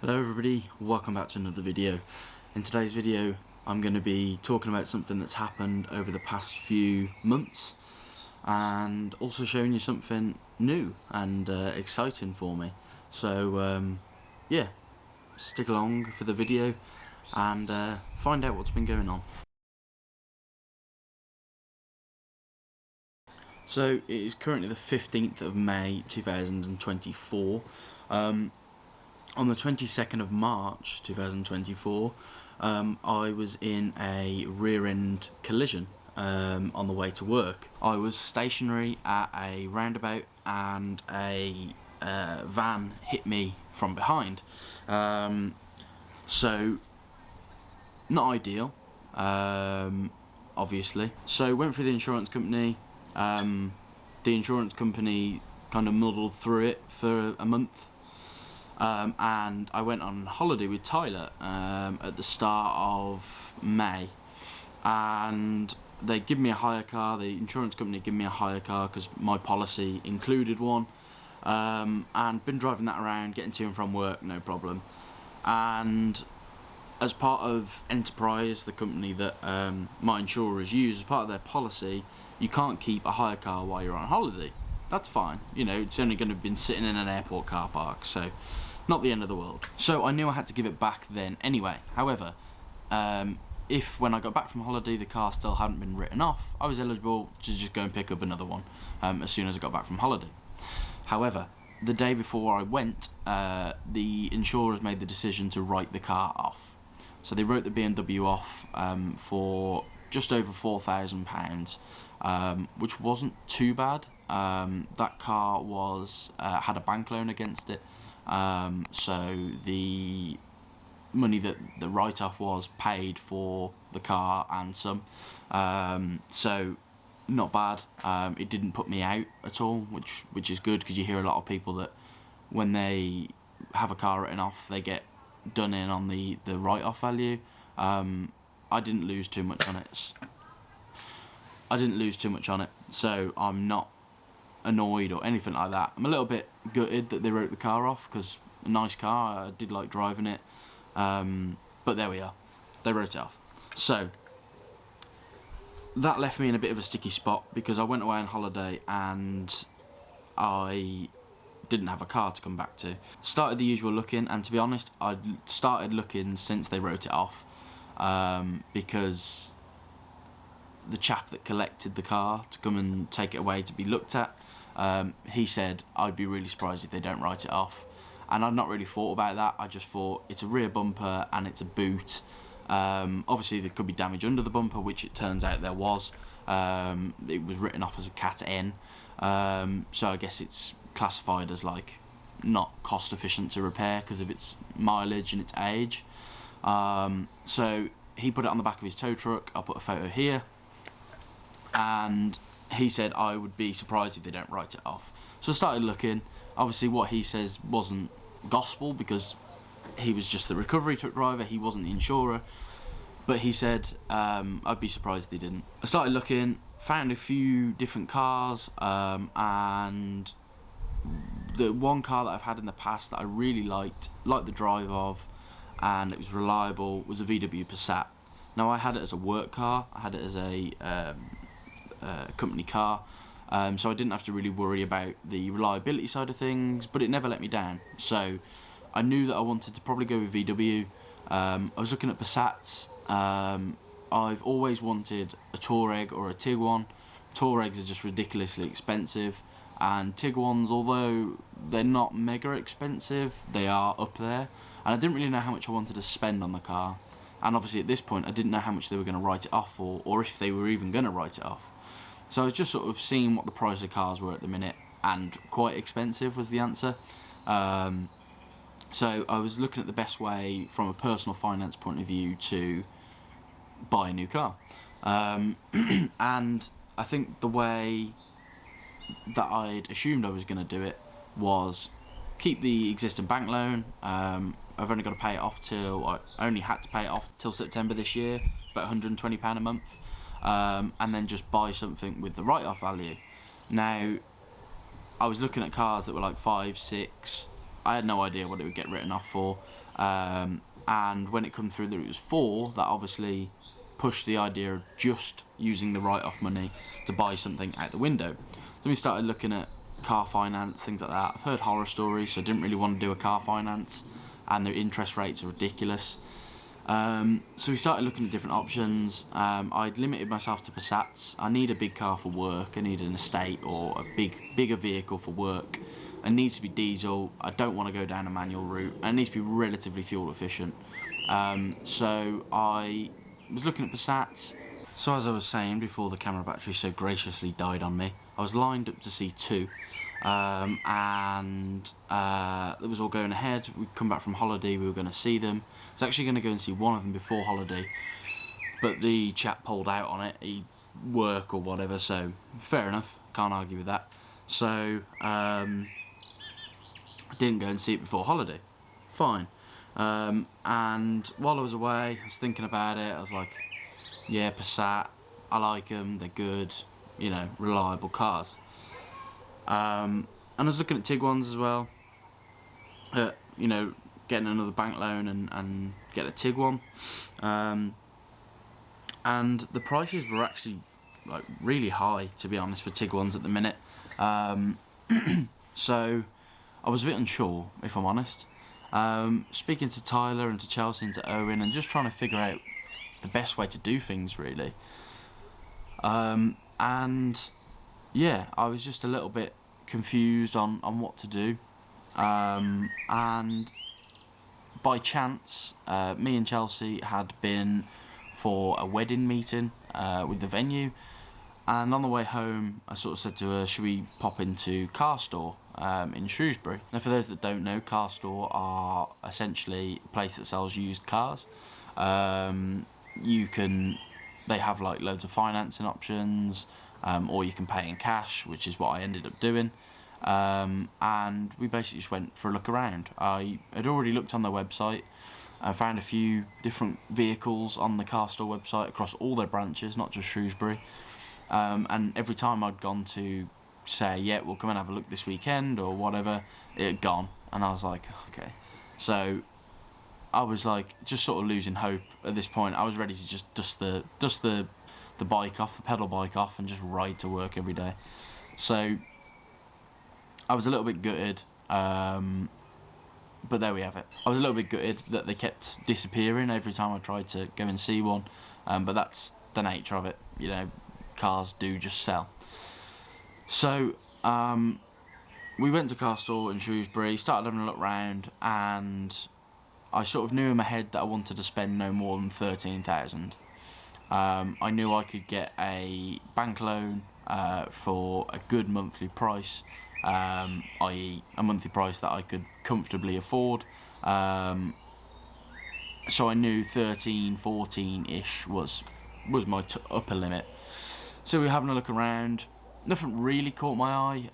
Hello everybody, welcome back to another video. In today's video I'm going to be talking about something that's happened over the past few months and also showing you something new and exciting for me. So yeah, stick along for the video and find out what's been going on. So it is currently the 15th of May 2024. On the 22nd of March 2024, I was in a rear-end collision on the way to work. I was stationary at a roundabout and a van hit me from behind. So, not ideal, obviously. So went through the insurance company. The insurance company kind of muddled through it for a month. And I went on holiday with Tyler at the start of May, and they give me a hire car. The insurance company give me a hire car because my policy included one, and been driving that around, getting to and from work, no problem. And as part of Enterprise, the company that my insurers use, as part of their policy, you can't keep a hire car while you're on holiday. That's fine, you know, it's only going to have been sitting in an airport car park, so not the end of the world. So I knew I had to give it back then anyway. However, if when I got back from holiday the car still hadn't been written off, I was eligible to just go and pick up another one as soon as I got back from holiday. However, the day before I went, the insurers made the decision to write the car off. So they wrote the BMW off for just over £4,000, which wasn't too bad. That car was had a bank loan against it, so the money that the write-off was paid for the car and some, so not bad. It didn't put me out at all, which is good, because you hear a lot of people that when they have a car written off they get done in on the write-off value. I didn't lose too much on it. So I'm not annoyed or anything like that. I'm a little bit gutted that they wrote the car off, because a nice car, I did like driving it, but there we are, they wrote it off. So that left me in a bit of a sticky spot, because I went away on holiday and I didn't have a car to come back to. Started the usual looking, and to be honest, I'd started looking since they wrote it off, because the chap that collected the car to come and take it away to be looked at, he said I'd be really surprised if they don't write it off. And I'd not really thought about that. I just thought it's a rear bumper and it's a boot. Obviously there could be damage under the bumper, which it turns out there was. It was written off as a Cat N, so I guess it's classified as like not cost efficient to repair because of its mileage and its age. So he put it on the back of his tow truck. I'll put a photo here. And he said I would be surprised if they don't write it off. So I started looking. Obviously what he says wasn't gospel, because he was just the recovery truck driver, he wasn't the insurer. But he said I'd be surprised if they didn't. I started looking, found a few different cars, and the one car that I've had in the past that I really liked the drive of, and it was reliable, was a VW Passat. Now I had it as a work car, I had it as a company car, so I didn't have to really worry about the reliability side of things, but it never let me down. So I knew that I wanted to probably go with VW. I was looking at Passats. I've always wanted a Touareg or a Tiguan. Touaregs are just ridiculously expensive, and Tiguans, although they're not mega expensive, they are up there, and I didn't really know how much I wanted to spend on the car. And obviously at this point I didn't know how much they were going to write it off for, or if they were even going to write it off. So I was just sort of seeing what the price of cars were at the minute, and quite expensive was the answer. So I was looking at the best way from a personal finance point of view to buy a new car. And I think the way that I'd assumed I was going to do it was keep the existing bank loan. I've only got to pay it off I only had to pay it off till September this year, about £120 a month. And then just buy something with the write-off value. Now, I was looking at cars that were like 5, 6. I had no idea what it would get written off for. and when it come through that it was 4, that obviously pushed the idea of just using the write-off money to buy something out the window. So we started looking at car finance, things like that. I've heard horror stories, so I didn't really want to do a car finance, and their interest rates are ridiculous. So we started looking at different options. I'd limited myself to Passats. I need a big car for work. I need an estate or a bigger vehicle for work. It needs to be diesel. I don't want to go down a manual route, and it needs to be relatively fuel efficient. So I was looking at Passats. So as I was saying before the camera battery so graciously died on me, I was lined up to see 2, and it was all going ahead. We'd come back from holiday, we were going to see them. I was actually going to go and see one of them before holiday, but the chap pulled out on it, he work or whatever, so fair enough, can't argue with that. So I didn't go and see it before holiday, fine. And while I was away, I was thinking about it. I was like, yeah, Passat, I like them, they're good, you know, reliable cars. And I was looking at Tiguan's as well, you know, getting another bank loan and get a Tiguan. And the prices were actually like really high, to be honest, for Tiguan's at the minute. So I was a bit unsure, if I'm honest. Speaking to Tyler and to Chelsea and to Owen and just trying to figure out the best way to do things, really. And yeah, I was just a little bit confused on what to do. And by chance, me and Chelsea had been for a wedding meeting with the venue, and on the way home I sort of said to her, should we pop into Car Store in Shrewsbury? Now, for those that don't know, Car Store are essentially a place that sells used cars. They have like loads of financing options, or you can pay in cash, which is what I ended up doing. And we basically just went for a look around. I had already looked on their website. I found a few different vehicles on the Car Store website across all their branches, not just Shrewsbury. And every time I'd gone to say, yeah, we'll come and have a look this weekend or whatever, it had gone. And I was like, okay. So I was like just sort of losing hope at this point. I was ready to just dust the bike off, the pedal bike off, and just ride to work every day. So I was a little bit gutted, but there we have it. I was a little bit gutted that they kept disappearing every time I tried to go and see one, but that's the nature of it, you know, cars do just sell. So we went to Car Store in Shrewsbury, started having a look round, and I sort of knew in my head that I wanted to spend no more than 13,000. I knew I could get a bank loan for a good monthly price, i.e. a monthly price that I could comfortably afford. So I knew 13, 14-ish was my upper limit. So we were having a look around. Nothing really caught my eye.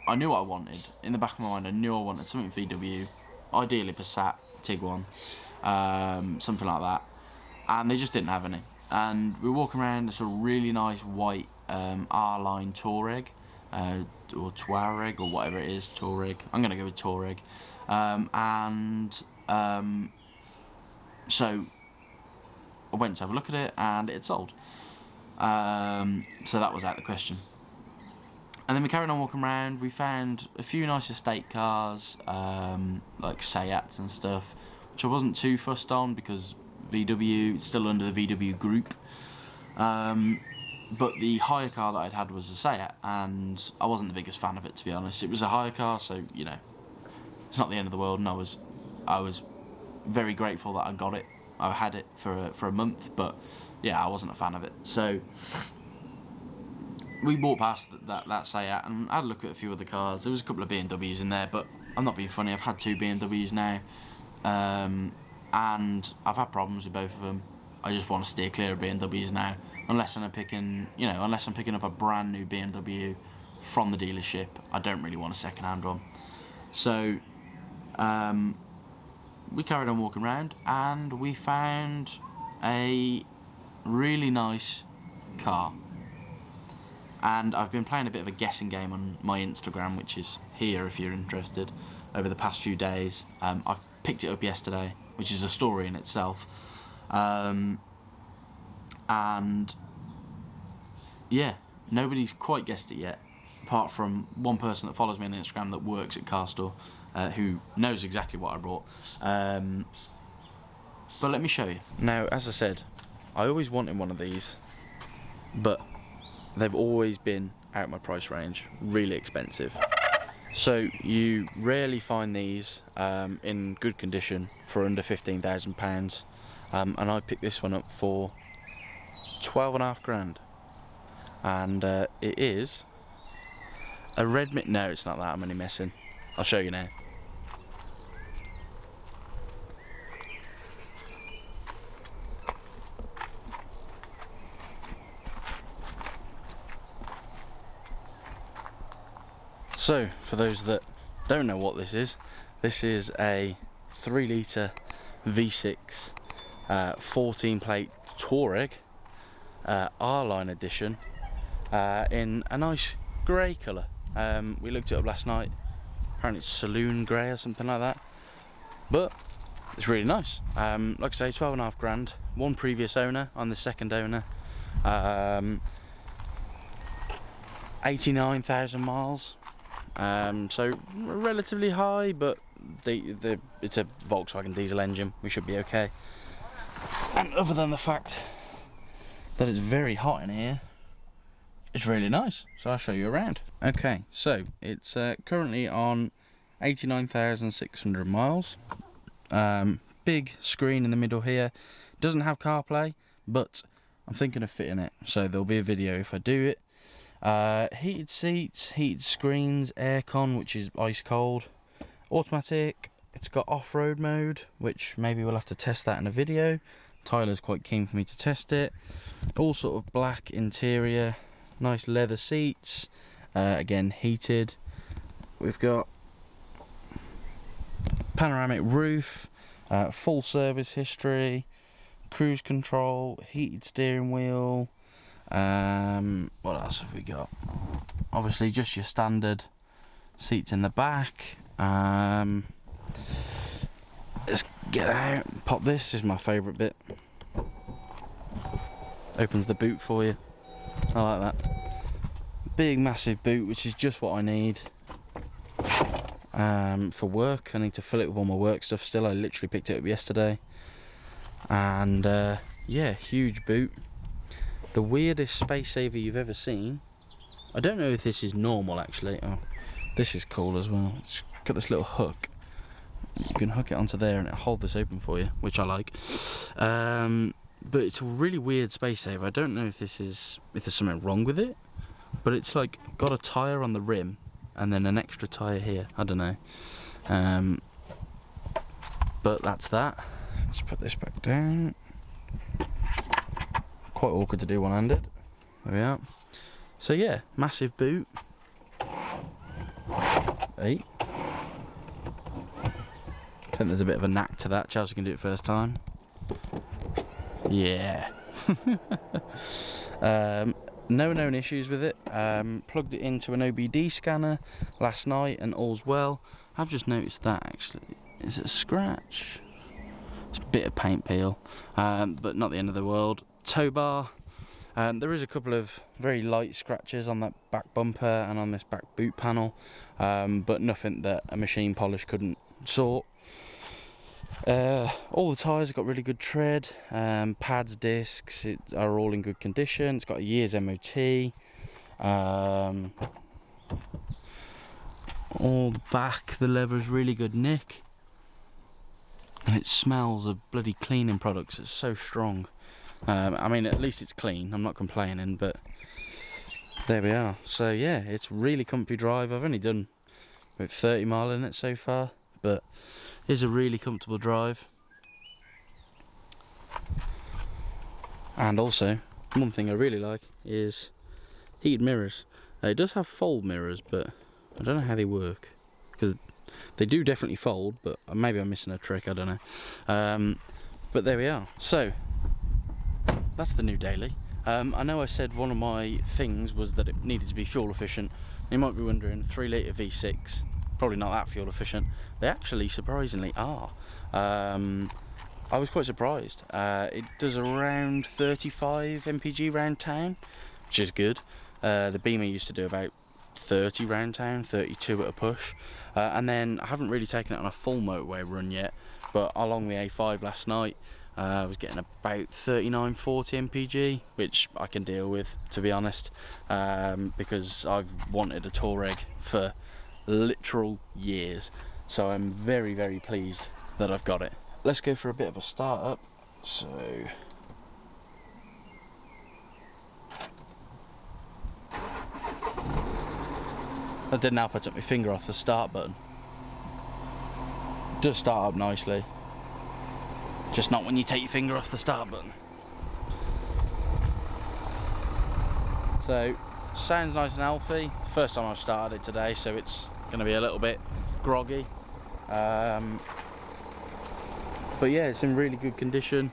I knew what I wanted. In the back of my mind, I knew I wanted something VW, ideally Passat, Tiguan, something like that. And they just didn't have any. And we were walking around this sort of really nice white R-Line Touareg, or Touareg, or whatever it is, Touareg. I'm going to go with Touareg. So I went to have a look at it, and it had sold. So that was out of the question. And then we carried on walking around. We found a few nice estate cars, like Seats and stuff, which I wasn't too fussed on because VW, it's still under the VW group. But the hire car that I'd had was a Seat, and I wasn't the biggest fan of it, to be honest. It was a hire car, so, you know, it's not the end of the world, and I was very grateful that I got it. I had it for a month, but yeah, I wasn't a fan of it. So we walked past that Seat and had a look at a few other cars. There was a couple of BMWs in there, but I'm not being funny, I've had 2 BMWs now, and I've had problems with both of them. I just want to steer clear of BMWs now, unless I'm picking up a brand new BMW from the dealership. I don't really want a second-hand one. So we carried on walking around, and we found a really nice car. And I've been playing a bit of a guessing game on my Instagram, which is here if you're interested, over the past few days. I've picked it up yesterday, which is a story in itself. And yeah, nobody's quite guessed it yet, apart from one person that follows me on Instagram that works at Car Store, who knows exactly what I brought. But let me show you. Now, as I said, I always wanted one of these, but they've always been out my price range, really expensive. So you rarely find these in good condition for under £15,000, and I picked this one up for 12.5 grand, and it is a red mint. No, it's not that. I'm only messing. I'll show you now. So, for those that don't know what this is a 3 litre V6 14 plate Touareg R-Line edition in a nice grey colour. We looked it up last night. Apparently it's saloon grey or something like that, but it's really nice. Like I say, 12.5 grand. One previous owner, I'm the second owner. 89,000 miles. So relatively high, but it's a Volkswagen diesel engine. We should be okay. And other than the fact that it's very hot in here, it's really nice. So I'll show you around. Okay, so it's currently on 89,600 miles. Big screen in the middle here. Doesn't have CarPlay, but I'm thinking of fitting it, so there'll be a video if I do it. Heated seats, heated screens, aircon, which is ice cold, automatic. It's got off-road mode, which maybe we'll have to test that in a video. Tyler's quite keen for me to test it. All sort of black interior, nice leather seats, again heated. We've got panoramic roof, full service history, cruise control, heated steering wheel. What else have we got? Obviously just your standard seats in the back. Let's get out and pop this. This is my favourite bit. Opens the boot for you. I like that. Big massive boot, which is just what I need for work. I need to fill it with all my work stuff still. I literally picked it up yesterday. And yeah, huge boot. The weirdest space saver you've ever seen. I don't know if this is normal actually. Oh, this is cool as well. It's got this little hook. You can hook it onto there and it'll hold this open for you, which I like. But it's a really weird space saver. I don't know if there's something wrong with it, but it's like got a tyre on the rim and then an extra tyre here. I don't know. But that's that. Let's put this back down. Quite awkward to do one-handed. There we are. So yeah, massive boot. Hey. I think there's a bit of a knack to that. Chelsea can do it first time. Yeah. No known issues with it. Plugged it into an OBD scanner last night and all's well. I've just noticed that actually. Is it a scratch? It's a bit of paint peel, but not the end of the world. Tow bar. There is a couple of very light scratches on that back bumper and on this back boot panel, but nothing that a machine polish couldn't sort. All the tyres have got really good tread. Pads, discs are all in good condition. It's got a year's MOT. All the back, the leather's really good nick, and it smells of bloody cleaning products. It's so strong. I mean, at least it's clean. I'm not complaining, but there we are. So yeah, it's really comfy drive. I've only done about 30 mile in it so far, but it's a really comfortable drive. And also, one thing I really like is heated mirrors. It does have fold mirrors, but I don't know how they work, because they do definitely fold, but maybe I'm missing a trick, I don't know. But there we are. So that's the new daily. I know I said one of my things was that it needed to be fuel efficient. You might be wondering, 3 litre V6, probably not that fuel efficient. They actually surprisingly are. I was quite surprised. It does around 35 mpg round town, which is good. The Beamer used to do about 30 round town, 32 at a push, and then I haven't really taken it on a full motorway run yet, but along the A5 last night I was getting about 39-40 mpg, which I can deal with, to be honest, because I've wanted a Touareg for literal years, so I'm very, very pleased that I've got it. Let's go for a bit of a start up. So I did now put my finger off the start button. It does start up nicely, just not when you take your finger off the start button. So sounds nice and healthy. First time I've started it today, so it's going to be a little bit groggy. But yeah, it's in really good condition.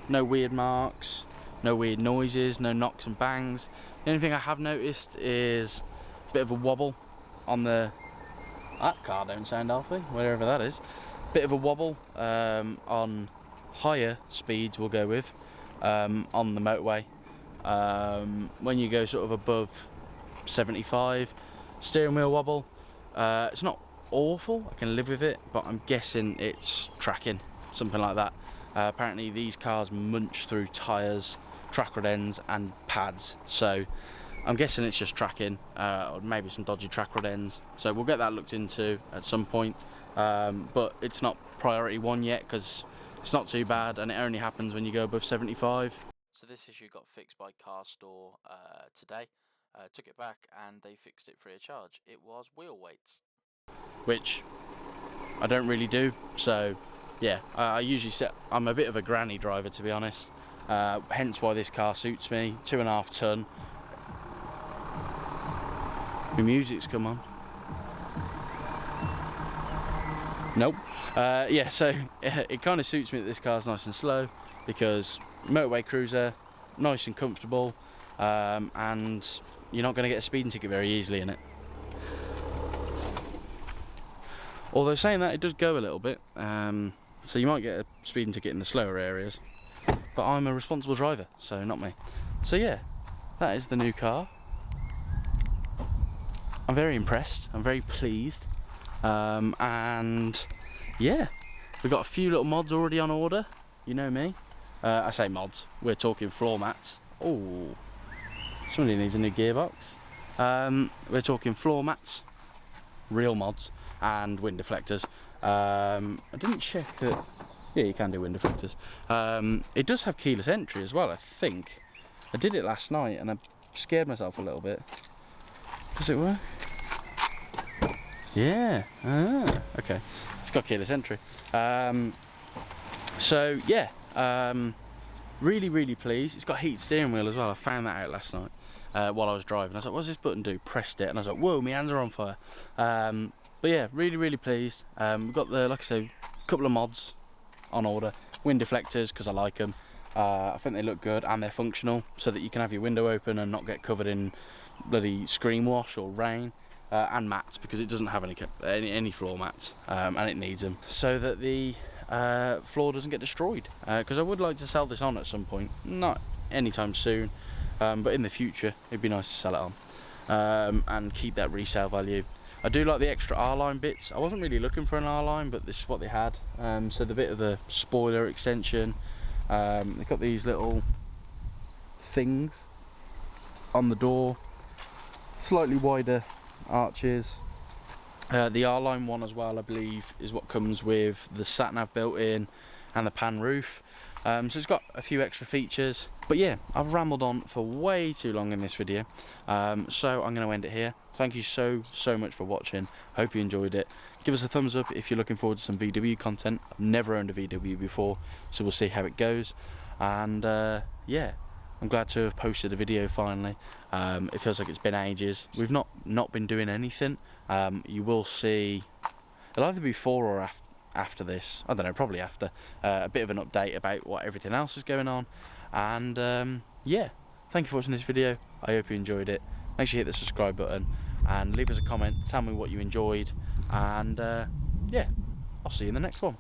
No weird marks, no weird noises, no knocks and bangs. The only thing I have noticed is a bit of a wobble on the... That car don't sound healthy, wherever that is. Bit of a wobble on higher speeds, we'll go with, on the motorway. When you go sort of above 75, steering wheel wobble. It's not awful, I can live with it, but I'm guessing it's tracking, something like that. Apparently these cars munch through tyres, track rod ends and pads, so I'm guessing it's just tracking, or maybe some dodgy track rod ends, so we'll get that looked into at some point, but it's not priority one yet because it's not too bad and it only happens when you go above 75. So this issue got fixed by Car Store today. Took it back and they fixed it free of charge. It was wheel weights, which I don't really do, so yeah, I usually set... I'm a bit of a granny driver, to be honest, hence why this car suits me. 2.5 ton. The music's come on. Nope. Yeah, so it kind of suits me that this car's nice and slow, because motorway cruiser, nice and comfortable, and you're not going to get a speeding ticket very easily in it. Although saying that, it does go a little bit, so you might get a speeding ticket in the slower areas, but I'm a responsible driver, so not me. So yeah, that is the new car. I'm very impressed, I'm very pleased, and yeah, we've got a few little mods already on order, you know me. I say mods, we're talking floor mats. Oh, somebody needs a new gearbox. We're talking floor mats, real mods, and wind deflectors. I didn't check that. Yeah, you can do wind deflectors. It does have keyless entry as well, I think. I did it last night and I scared myself a little bit. Does it work? Yeah. Okay. It's got keyless entry. So yeah, really, really pleased. It's got heated steering wheel as well. I found that out last night while I was driving. I was like, what's this button do? Pressed it and I was like, whoa, my hands are on fire. But yeah, really, really pleased. We've got the, like I say, a couple of mods on order. Wind deflectors, because I like them. I think they look good and they're functional, so that you can have your window open and not get covered in bloody screen wash or rain. And mats, because it doesn't have any floor mats, and it needs them, so that the floor doesn't get destroyed. Because I would like to sell this on at some point, not anytime soon, but in the future it'd be nice to sell it on, and keep that resale value. I do like the extra R-line bits. I wasn't really looking for an R-line, but this is what they had. So the bit of the spoiler extension, they've got these little things on the door, slightly wider arches. The R-line one as well, I believe, is what comes with the sat-nav built in and the pan roof. So it's got a few extra features. But yeah, I've rambled on for way too long in this video, so I'm going to end it here. Thank you so much for watching. Hope you enjoyed it. Give us a thumbs up if you're looking forward to some VW content. I've never owned a VW before, so we'll see how it goes. And yeah, I'm glad to have posted a video finally. It feels like it's been ages. We've not been doing anything. You will see, it'll either be before or after this, I don't know, probably after, a bit of an update about what everything else is going on. And yeah, thank you for watching this video. I hope you enjoyed it. Make sure you hit the subscribe button and leave us a comment, tell me what you enjoyed, and yeah, I'll see you in the next one.